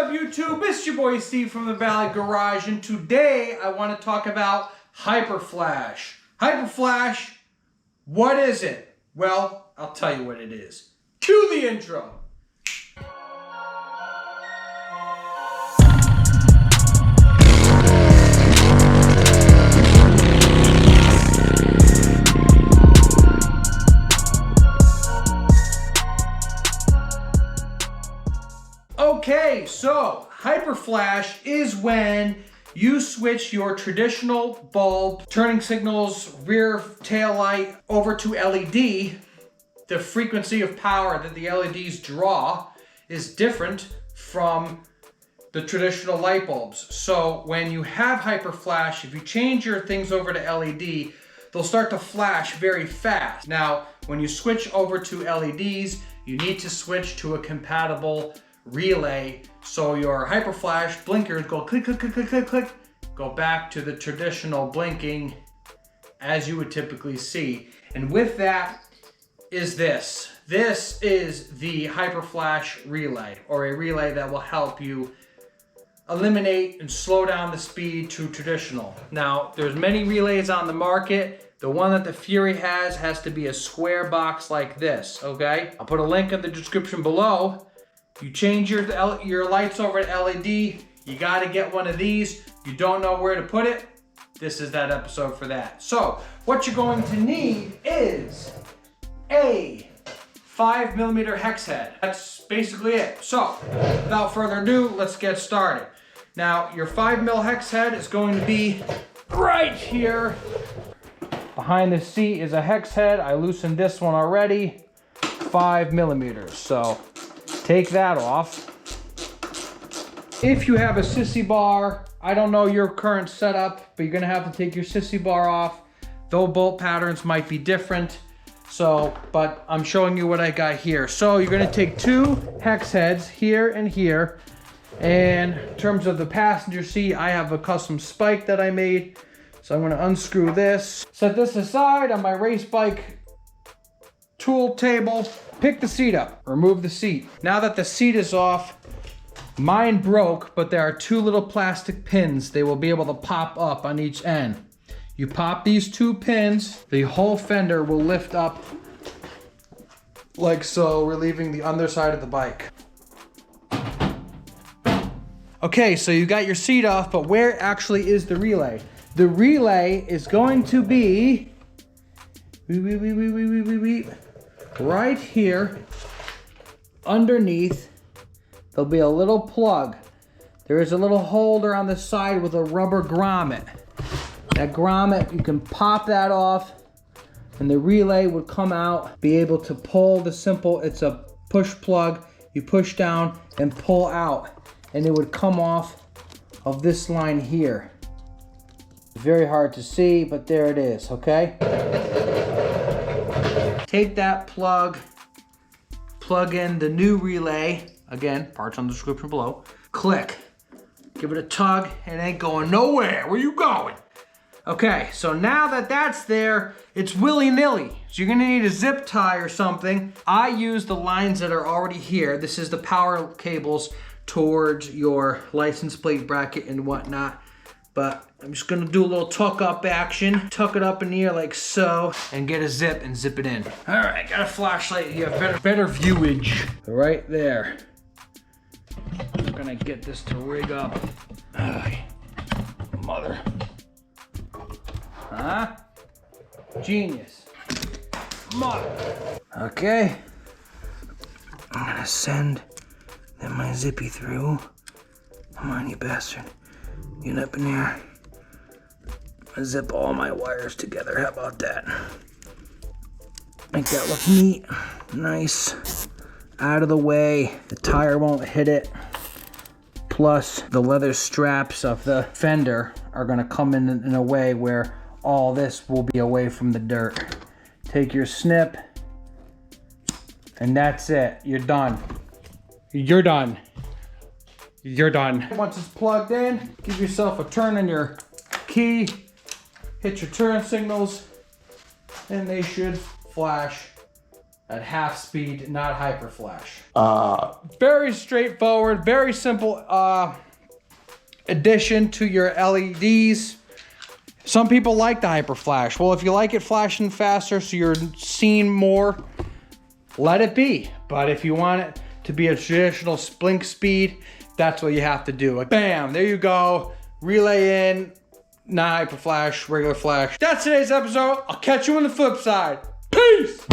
up, YouTube? It's your boy Steve from the Valley Garage, and today I want to talk about Hyperflash. Hyperflash, what is it? Well, I'll tell you what it is. Cue the intro. Okay, so Hyperflash is when you switch your traditional bulb, turning signals, rear tail light over to LED. The frequency of power that the LEDs draw is different from the traditional light bulbs. So when you have Hyperflash, if you change your things over to LED, they'll start to flash very fast. Now, when you switch over to LEDs, you need to switch to a compatible relay, so your Hyperflash blinkers go click, click, click, click, click, click, go back to the traditional blinking as you would typically see. And with that is this. This is the Hyperflash relay, or a relay that will help you eliminate and slow down the speed to traditional. Now, there's many relays on the market. The one that the Fury has to be a square box like this, okay? I'll put a link in the description below. You change your lights over to LED, you gotta get one of these. You don't know where to put it, this is that episode for that. So, what you're going to need is a 5mm hex head. That's basically it. So, without further ado, let's get started. Now, your 5mm hex head is going to be right here. Behind the seat is a hex head. I loosened this one already, 5mm. So, take that off. If you have a sissy bar, I don't know your current setup, but you're gonna have to take your sissy bar off. Though bolt patterns might be different. So, but I'm showing you what I got here. So you're gonna take two hex heads here and here. And in terms of the passenger seat, I have a custom spike that I made. So I'm gonna unscrew this. Set this aside on my race bike tool table. Pick the seat up, remove the seat. Now that the seat is off, mine broke, but there are two little plastic pins. They will be able to pop up on each end. You pop these two pins, the whole fender will lift up like so, relieving the underside of the bike. Okay, so you got your seat off, but where actually is the relay? The relay is going to be right here underneath. There'll be a little plug. There is a little holder on the side with a rubber grommet. That grommet, you can pop that off and the relay would come out, be able to pull the simple, it's a push plug. You push down and pull out and it would come off of this line here. Very hard to see, but there it is, okay? Take that plug in the new relay. Again, parts on the description below. Click, give it a tug, it ain't going nowhere. Where you going? Okay, so now that that's there, it's willy-nilly. So you're gonna need a zip tie or something. I use the lines that are already here. This is the power cables towards your license plate bracket and whatnot. But I'm just gonna do a little tuck up action. Tuck it up in the ear like so, and get a zip and zip it in. All right, got a flashlight. You have better viewage. Right there. I'm gonna get this to rig up. Mother. Huh? Genius. Mother. Okay. I'm gonna send my zippy through. Come on, you bastard. Get up in here. Zip all my wires together. How about that? Make that look neat. Nice. Out of the way. The tire won't hit it. Plus, the leather straps of the fender are going to come in a way where all this will be away from the dirt. Take your snip. And that's it. You're done. You're done. You're done. Once it's plugged in, give yourself a turn on your key, hit your turn signals, and they should flash at half speed, not Hyperflash. Very straightforward, very simple addition to your LEDs. Some people like the Hyperflash. Well, if you like it flashing faster so you're seeing more, let it be. But if you want it to be a traditional blink speed, that's what you have to do. Like, bam, there you go. Relay in, not Hyperflash, regular flash. That's today's episode. I'll catch you on the flip side. Peace!